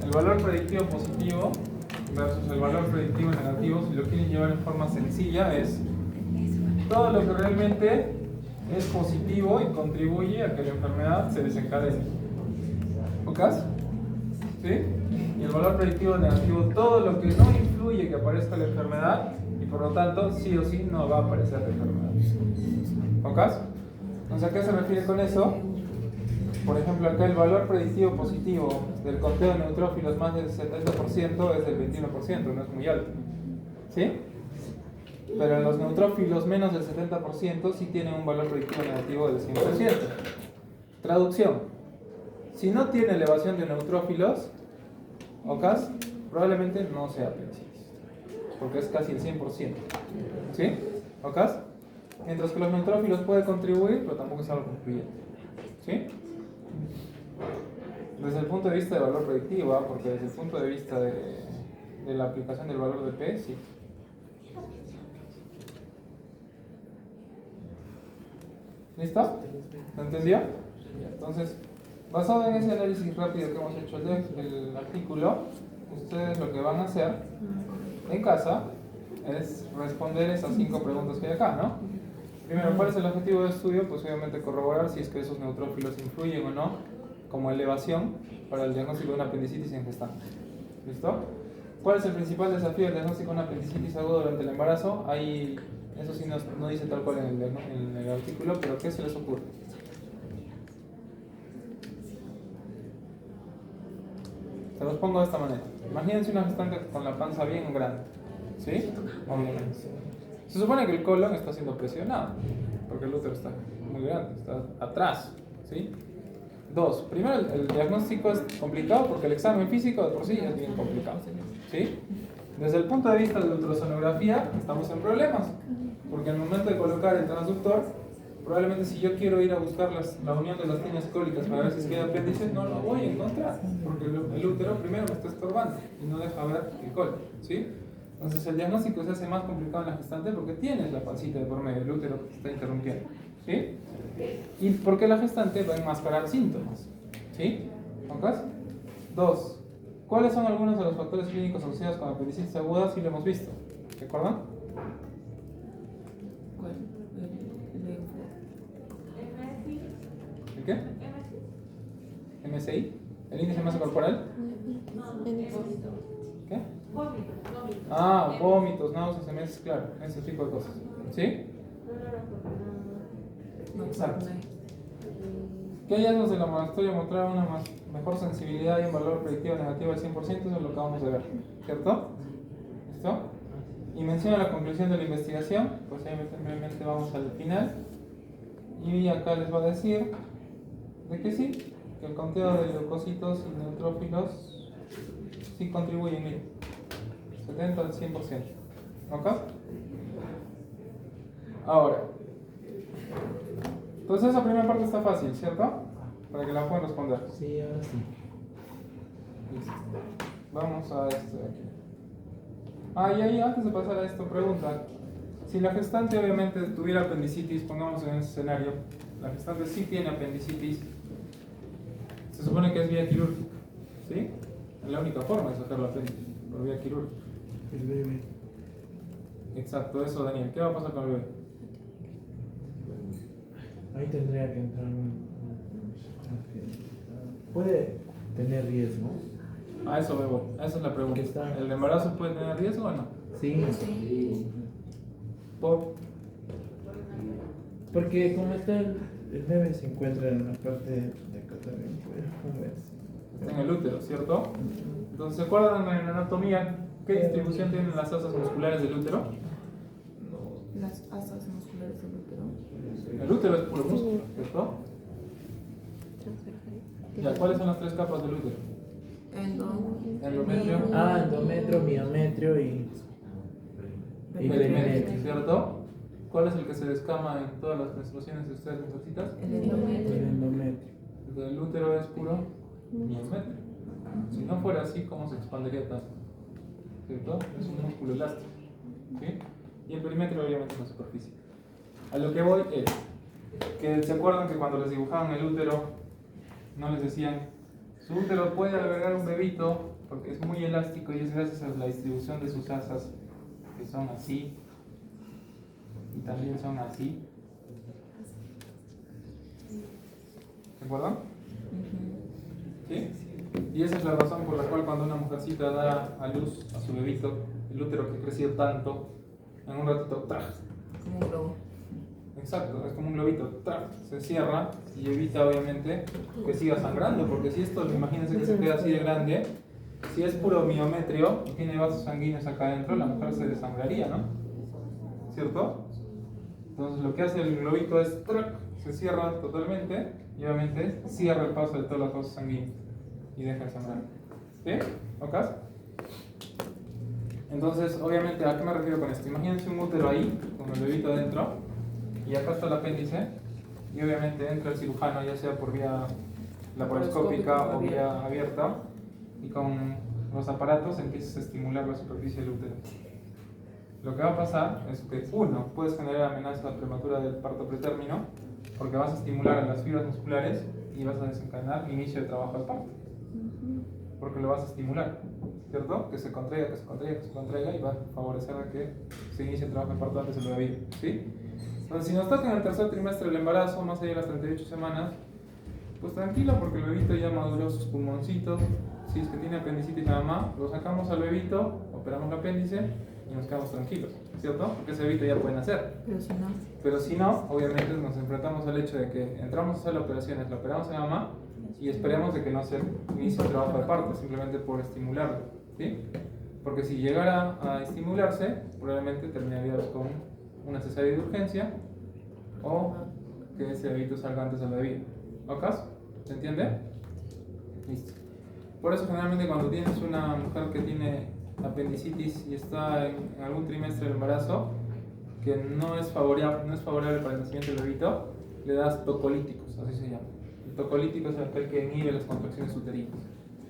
El valor predictivo positivo versus el valor predictivo negativo, si lo quieren llevar en forma sencilla, es todo lo que realmente es positivo y contribuye a que la enfermedad se desencadene. ¿Ok? ¿Sí? Y el valor predictivo negativo, todo lo que no influye que aparezca la enfermedad y por lo tanto sí o sí no va a aparecer la enfermedad. ¿Ok? Entonces, ¿a qué se refiere con eso? Por ejemplo, acá el valor predictivo positivo del conteo de neutrófilos más del 70% es del 21%, no es muy alto. ¿Sí? Pero en los neutrófilos menos del 70% sí tienen un valor predictivo negativo del 100%. Traducción. Si no tiene elevación de neutrófilos, OCAS, probablemente no sea apendicitis, porque es casi el 100%. ¿Sí? ¿OCAS? Mientras que los neutrófilos pueden contribuir, pero tampoco es algo concluyente. ¿Sí? Desde el punto de vista de valor predictivo, porque desde el punto de vista de la aplicación del valor de P, sí. ¿Listo? ¿Lo entendió? Entonces, basado en ese análisis rápido que hemos hecho del artículo, ustedes lo que van a hacer en casa es responder esas 5 preguntas que hay acá, ¿no? Primero, ¿cuál es el objetivo de estudio? Pues obviamente corroborar si es que esos neutrófilos influyen o no como elevación para el diagnóstico de una apendicitis en gestante. ¿Listo? ¿Cuál es el principal desafío del diagnóstico de una apendicitis aguda durante el embarazo? Ahí, eso sí no dice tal cual en el artículo, pero ¿qué se les ocurre? Se los pongo de esta manera. Imagínense una gestante con la panza bien grande. ¿Sí? Se supone que el colon está siendo presionado, porque el útero está muy grande, está atrás. ¿Sí? 2. Primero, el diagnóstico es complicado porque el examen físico de por sí es bien complicado. ¿Sí? Desde el punto de vista de ultrasonografía, estamos en problemas, porque al momento de colocar el transductor, Probablemente si yo quiero ir a buscar la unión de las líneas cólicas para ver si es que hay apéndice, no lo voy a encontrar, porque el útero primero me está estorbando y no deja ver el cólico, ¿sí? Entonces el diagnóstico se hace más complicado en la gestante porque tienes la pancita de por medio, el útero que está interrumpiendo, ¿sí? Y porque la gestante va a enmascarar síntomas, ¿sí? ¿Ok? 2. ¿Cuáles son algunos de los factores clínicos asociados con apendicitis aguda? Sí lo hemos visto, ¿recuerdan? ¿Cuál? ¿El qué? MSI, el índice de masa corporal. ¿Qué? Ah, vómitos, náuseas, semeces, claro, ese tipo de cosas. ¿Sí? Exacto. ¿Qué hallazgos de la laboratorio mostraron una mejor sensibilidad y un valor predictivo negativo del 100%? Eso es lo que acabamos de ver, ¿cierto? ¿Listo? Y menciona la conclusión de la investigación, pues ahí brevemente vamos al final. Y acá les va a decir de que sí, que el conteo de leucocitos y neutrófilos sí contribuye, mira, 70 al 100%. ¿Ok? Ahora, entonces esa primera parte está fácil, ¿cierto? Para que la puedan responder. Sí, ahora sí. Listo. Vamos a esto de aquí. Y ahí antes de pasar a esto, pregunta. Si la gestante obviamente tuviera apendicitis, pongamos en ese escenario, la gestante sí tiene apendicitis, se supone que es vía quirúrgica, ¿sí? Es la única forma de sacar la apéndice, por vía quirúrgica. El bebé. Exacto, eso Daniel. ¿Qué va a pasar con el bebé? Ahí tendría que entrar puede tener riesgo. A eso me voy, esa es la pregunta. ¿Qué está? ¿El embarazo puede tener riesgo o no? Sí. Porque como está el bebé se encuentra en la parte de acá también, puede moverse. Está en el útero, ¿cierto? Entonces, ¿se acuerdan en anatomía qué distribución tienen las asas musculares del útero? Las asas musculares del útero. El útero es puro músculo, ¿cierto? Ya, ¿cuáles son las tres capas del útero? Endometrio, Endometrio, miometrio y perimetrio, ¿cierto? ¿Cuál es el que se descama en todas las menstruaciones de ustedes necesitas? El el endometrio. endometrio. El útero es puro miometrio. Si no fuera así, ¿cómo se expandiría tanto? ¿Cierto? Es un músculo elástico, ¿sí? Y el perimetrio obviamente es la superficie. A lo que voy es que se acuerdan que cuando les dibujaban el útero no les decían su útero puede albergar un bebito porque es muy elástico y es gracias a la distribución de sus asas que son así y también son así. ¿Se acuerdan? ¿Sí? Y esa es la razón por la cual cuando una mujercita da a luz a su bebito, el útero que ha crecido tanto, en un ratito ¡traj! Como un globo. Exacto, es como un globito, ¡traj! Se cierra y evita obviamente que siga sangrando, porque si esto, imagínense que se queda así de grande, si es puro miometrio y tiene vasos sanguíneos acá adentro, la mujer se desangraría, ¿no? ¿Cierto? Entonces lo que hace el globito es ¡trac! Se cierra totalmente y obviamente cierra el paso de todos los vasos sanguíneos y deja de sangrar. ¿Sí? ¿Ok? Entonces, obviamente, ¿a qué me refiero con esto? Imagínense un útero ahí, con el bebito adentro, y acá está el apéndice, y obviamente entra el cirujano, ya sea por vía laparoscópica o vía abierta, y con los aparatos empiezas a estimular la superficie del útero. Lo que va a pasar es que, uno, puedes generar amenaza prematura del parto pretérmino, porque vas a estimular a las fibras musculares y vas a desencadenar inicio de trabajo del parto. Porque lo vas a estimular, ¿cierto? Que se contraiga, que se contraiga, que se contraiga y va a favorecer a que se inicie el trabajo del parto antes del bebé, ¿sí? Entonces, si nos toca en el tercer trimestre del embarazo, más allá de las 38 semanas, pues tranquilo, porque el bebito ya maduró sus pulmoncitos. Si es que tiene apendicitis la mamá, lo sacamos al bebito, operamos el apéndice y nos quedamos tranquilos, ¿cierto? Porque ese bebito ya puede nacer. Pero si no, obviamente nos enfrentamos al hecho de que entramos a hacer la operación, la operamos a la mamá y esperemos de que no se inicie el trabajo de parto, simplemente por estimularlo, ¿sí? Porque si llegara a estimularse, probablemente terminaríamos con una cesárea de urgencia o que ese bebito salga antes de la vida. ¿Ok? ¿Se entiende? Listo. Por eso generalmente cuando tienes una mujer que tiene apendicitis y está en algún trimestre del embarazo, que no es favorable para el nacimiento del bebito, le das tocolíticos, así se llama. El tocolítico es aquel que inhibe las contracciones uterinas.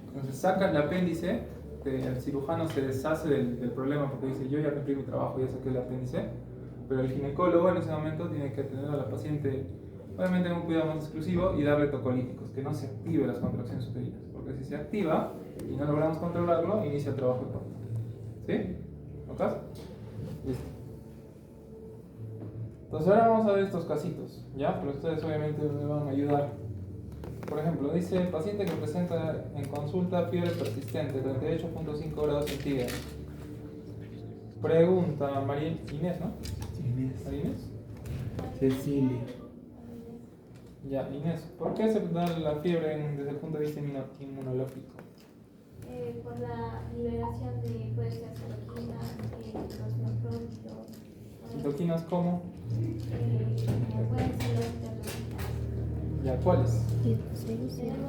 Entonces sacas el apéndice, el cirujano se deshace del problema porque dice yo ya cumplí mi trabajo, ya saqué el apéndice, pero el ginecólogo en ese momento tiene que atender a la paciente, obviamente en un cuidado más exclusivo, y darle tocolíticos, que no se active las contracciones uterinas, porque si se activa y no logramos controlarlo, inicia el trabajo de parto. ¿Sí? ¿Ok? Listo. Entonces ahora vamos a ver estos casitos, ¿ya? Pero ustedes obviamente me van a ayudar. Por ejemplo, dice paciente que presenta en consulta fiebre persistente, 38.5 grados centígrados. Pregunta María Inés, ¿no? Inés. ¿María Inés? Cecilia. Ya, Inés, ¿por qué se da la fiebre desde el punto de vista inmunológico? Por la liberación de, puede ser citoquinas, los neutrófilos. ¿Citoquinas cómo? Pueden ser los interleucinas. Ya, ¿cuáles? Tenemos interleucina 1,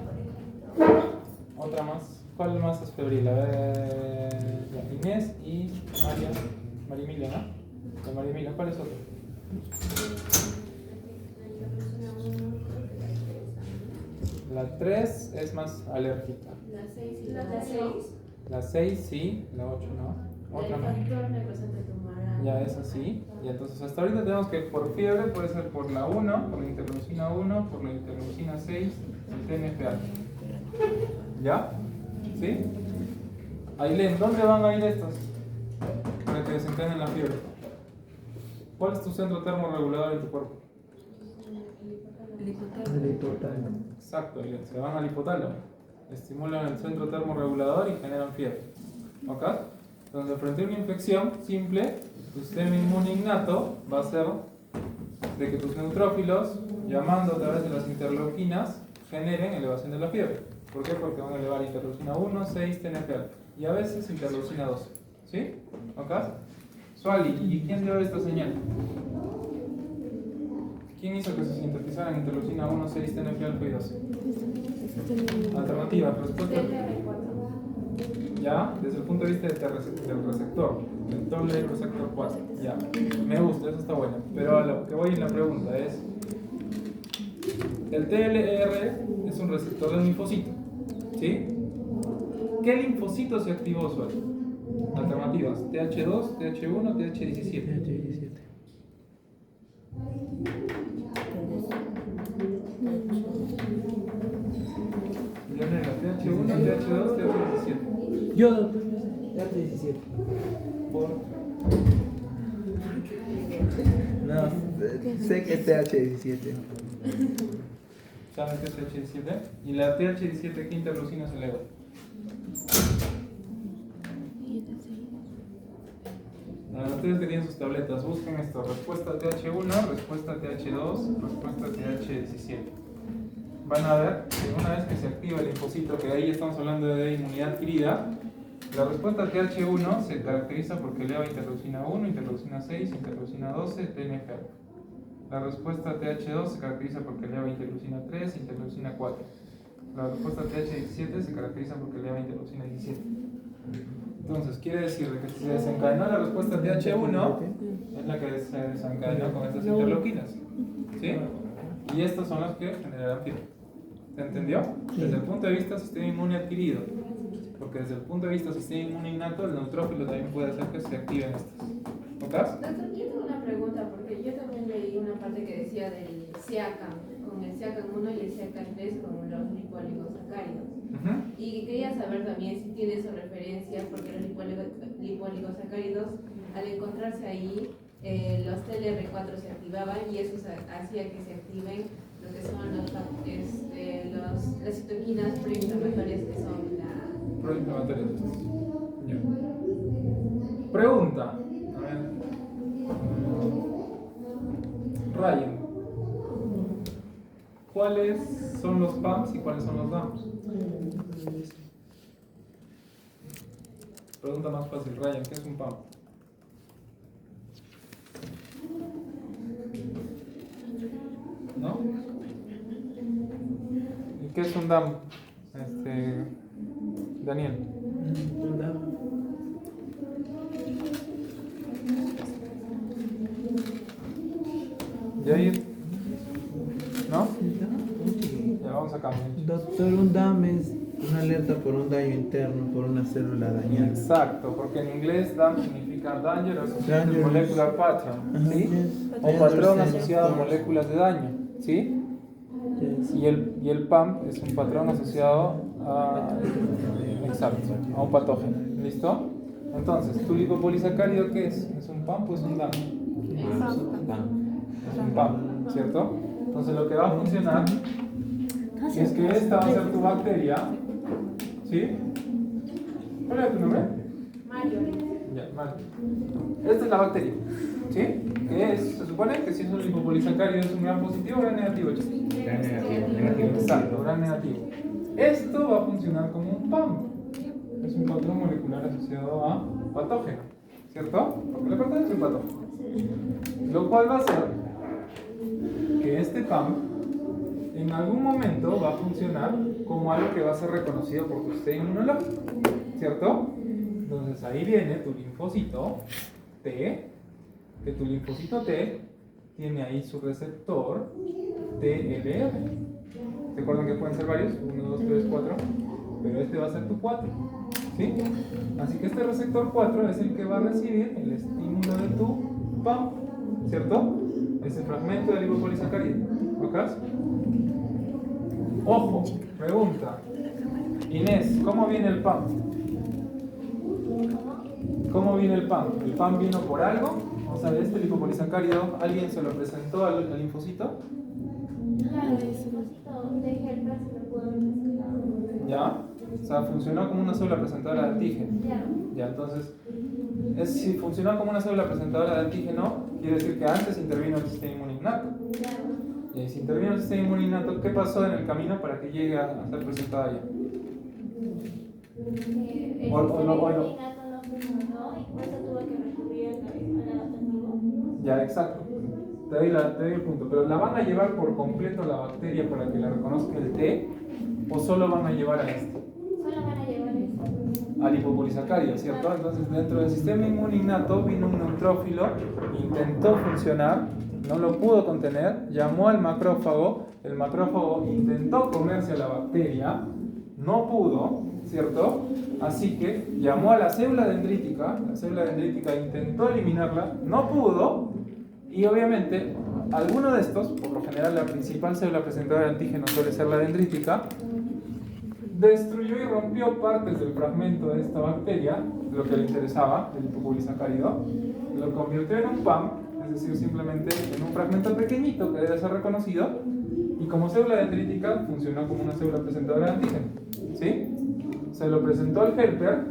por ejemplo. Otra más. ¿Cuál más es febril? A ver, ya, Inés y María Emilia, ¿no? La María Emilia, ¿cuál es otra? La 3 es más alérgica. La 6 y La la 6. La 6 sí, la 8 no. Otra no. Ya es así. Y entonces hasta ahorita tenemos que por fiebre puede ser por la 1, por la interleucina 1, por la interleucina 6 y TNF-alfa. ¿Ya? ¿Sí? Ailén, ¿dónde van a ir estas? Para que desencadenen la fiebre. ¿Cuál es tu centro termorregulador en tu cuerpo? El hipotálamo. Exacto, Ailén, se van al hipotálamo. Estimulan el centro termorregulador y generan fiebre. ¿Ok? Entonces, frente a una infección simple, tu sistema inmune innato va a ser de que tus neutrófilos, llamando a través de las interleuquinas, generen elevación de la fiebre. ¿Por qué? Porque van a elevar interleucina 1, 6, TNF-alfa y a veces interleucina 2. ¿Sí? ¿Ok? Suali, ¿y quién dio esta señal? ¿Quién hizo que se sintetizaran interleucina 1, 6, TNF-alfa y 12? Alternativa, respuesta. Ya, desde el punto de vista del receptor, el doble receptor 4. Ya, me gusta, eso está bueno. Pero a lo que voy en la pregunta es: el TLR es un receptor de un linfocito, ¿sí? ¿Qué linfocito se activó, Suárez? Alternativas: TH2, TH1, TH17. Leonela, TH1, TH2, TH17. Yo, doctor, TH17. Por No, sé que es TH17. ¿saben qué es TH17? Y la TH17, ¿qué interleucina se eleva? Ustedes que tienen sus tabletas, busquen esto: respuesta TH1, respuesta TH2, respuesta TH17. Van a ver que una vez que se activa el linfocito, que ahí estamos hablando de inmunidad adquirida, la respuesta TH1 se caracteriza porque eleva interleucina 1, interleucina 6, interleucina 12, TNF-alfa. La respuesta TH2 se caracteriza porque eleva interleucina 3, interleucina 4. La respuesta TH17 se caracteriza porque eleva interleucina 17. Entonces, quiere decir que si se desencadenó la respuesta TH1, es la que se desencadenó con estas interleuquinas. ¿Sí? Y estas son las que generarán fiebre. ¿Se entendió? Desde el punto de vista sistema inmune adquirido. Porque desde el punto de vista sistema inmune innato, el neutrófilo también puede hacer que se activen estas. ¿Ok? Doctor, yo tengo una pregunta, porque yo también leí una parte que decía del SEACAM, con el SEACAM 1 y el SEACAM 3 con los lipoligosacáridos. Y quería saber también si tiene su referencia, porque los lipoligosacáridos, al encontrarse ahí, los TLR4 se activaban y eso hacía que se activen lo que son las citoquinas proinflamatorias, que son la... Proinflamatorias. Ya. Pregunta. A ver. Ryan. ¿Cuáles son los PAMs y cuáles son los DAMs? Pregunta más fácil, Ryan, ¿qué es un PAM? ¿No? ¿Y qué es un DAM? Daniel. Yair. ¿No? Ya vamos a cambiar. Doctor, un DAM es una alerta por un daño interno por una célula dañada. Exacto, porque en inglés DAM significa Danger Associated Danger. Molecular Pattern, ¿sí? Yes. O patrón Yes. asociado a moléculas de daño, ¿sí? Yes. Y el PAM es un patrón asociado a, exacto, a un patógeno. ¿Listo? Entonces, ¿tu lipopolisacárido qué es? ¿Es un PAM o es un DAM? Es un PAM, ¿cierto? Entonces lo que va a funcionar es que esta va a ser tu bacteria, ¿sí? ¿Cuál es tu nombre? Mario. Ya, vale. Esta es la bacteria, ¿sí? Que es, se supone que si es un lipopolisacárido es un gran positivo o gran negativo, chicos. Negativo. Exacto, gran negativo. Esto va a funcionar como un PAM. Es un patrón molecular asociado a patógeno, ¿cierto? Porque le pertenece un patógeno. Lo cual va a hacer que este PAM en algún momento va a funcionar como algo que va a ser reconocido por tu sistema inmunológico, ¿cierto? Entonces ahí viene tu linfocito T, que tu linfocito T tiene ahí su receptor TLR. ¿Se acuerdan que pueden ser varios? 1, 2, 3, 4. Pero este va a ser tu 4. ¿Sí? Así que este receptor 4 es el que va a recibir el estímulo de tu PAM. ¿Cierto? Es el fragmento del lipopolisacárido. ¿Ok? Ojo, pregunta. Inés, ¿cómo viene el PAM? ¿Cómo viene el PAM? ¿El PAM vino por algo? O sea, este lipopolisacárido, ¿alguien se lo presentó al linfocito? Claro, el linfocito de Helper se lo pudo haber presentado. ¿Ya? O sea, funcionó como una célula presentadora de antígeno. Ya. Ya, entonces, si funcionó como una célula presentadora de antígeno, quiere decir que antes intervino el sistema inmune innato. Ya. Y si intervino el sistema inmune innato, ¿qué pasó en el camino para que llegue a ser presentada ya? El sistema O no. innato no funcionó y por eso tuvo que recurrir al adaptativo. Ya, exacto. Te doy el punto. Pero ¿la van a llevar por completo la bacteria para que la reconozca el T? ¿O solo van a llevar a este? Solo van a llevar eso. Al lipopolisacárido, ¿cierto? Entonces dentro del sistema inmune innato vino un neutrófilo, intentó funcionar, no lo pudo contener, llamó al macrófago, el macrófago intentó comerse a la bacteria, no pudo, ¿cierto? Así que llamó a la célula dendrítica intentó eliminarla, no pudo, y obviamente alguno de estos, por lo general la principal célula presentadora de antígeno suele ser la dendrítica, destruyó y rompió partes del fragmento de esta bacteria, lo que le interesaba, el lipopolisacárido, lo convirtió en un PAM, es decir, simplemente en un fragmento pequeñito que debe ser reconocido, y como célula dendrítica funcionó como una célula presentadora de antígeno, ¿sí? Se lo presentó al helper,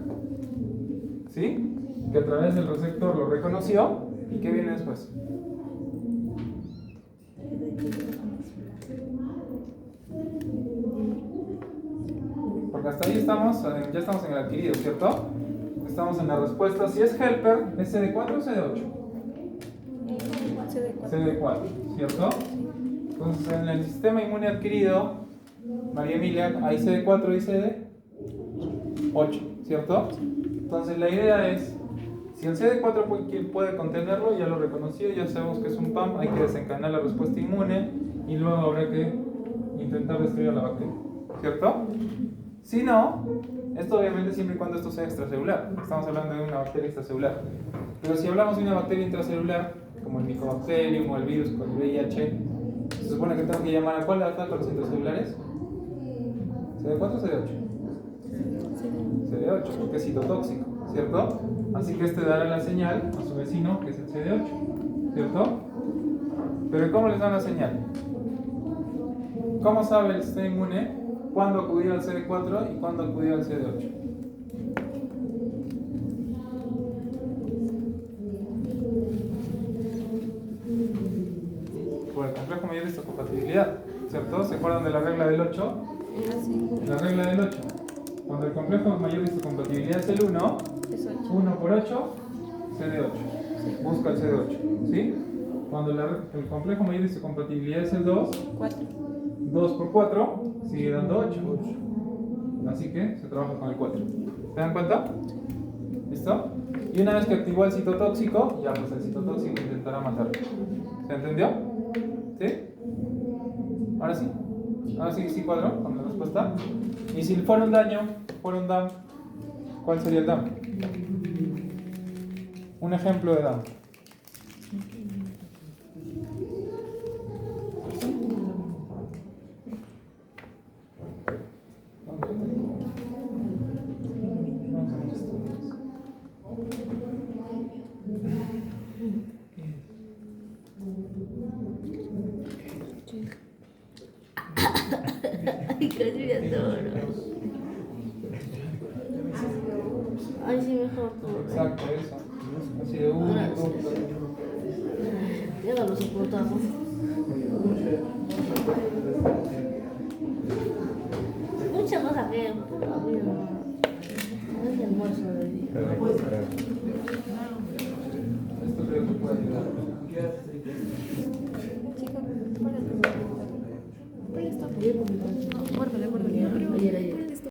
¿sí? Que a través del receptor lo reconoció, ¿y qué viene después? Porque hasta ahí ya estamos en el adquirido, ¿cierto? Estamos en la respuesta. Si es helper, ¿es CD4 o CD8? CD4, ¿cierto? Entonces en el sistema inmune adquirido, María Emilia, hay CD4 y CD8, ¿cierto? Entonces la idea es, si el CD4 puede contenerlo, ya lo reconoció, ya sabemos que es un PAM, hay que desencadenar la respuesta inmune y luego habrá que intentar destruir a la bacteria, ¿cierto? Si no, esto obviamente siempre y cuando esto sea extracelular, estamos hablando de una bacteria extracelular. Pero si hablamos de una bacteria intracelular, como el Mycobacterium o el virus con el VIH, se supone que tengo que llamar a cuál de los intracelulares? ¿CD4 o CD8? CD8, porque es citotóxico, ¿cierto? Así que este dará la señal a su vecino, que es el CD8, ¿cierto? Pero ¿cómo les dan la señal? ¿Cómo sabe el sistema inmune cuándo acudir al CD4 y cuándo acudir al CD8? Por el complejo mayor de histocompatibilidad, ¿cierto? ¿Se acuerdan de la regla del 8? La regla del 8. Cuando el complejo mayor de histocompatibilidad es el 1, 1 por 8, CD8. Busca el CD8, ¿sí? Cuando el complejo mayor de histocompatibilidad es el 2, 2 por 4 sigue dando 8. Así que se trabaja con el 4. ¿Se dan cuenta? ¿Listo? Y una vez que activó el citotóxico, ya pues el citotóxico intentará matarlo. ¿Se entendió? ¿Sí? ¿Ahora sí? ¿Ahora sí, sí cuadró con la respuesta? Y si fuera un daño, fuera un dam, ¿cuál sería el dam? Un ejemplo de dam. Ay, casi me adoro. Ay, sí, mejor todo. Exacto, eso. Así de uno, Gracias. dos. Ya no lo soportamos. Muchas cosas que puta vida. No es el almuerzo del día. Esto creo que puede ayudar.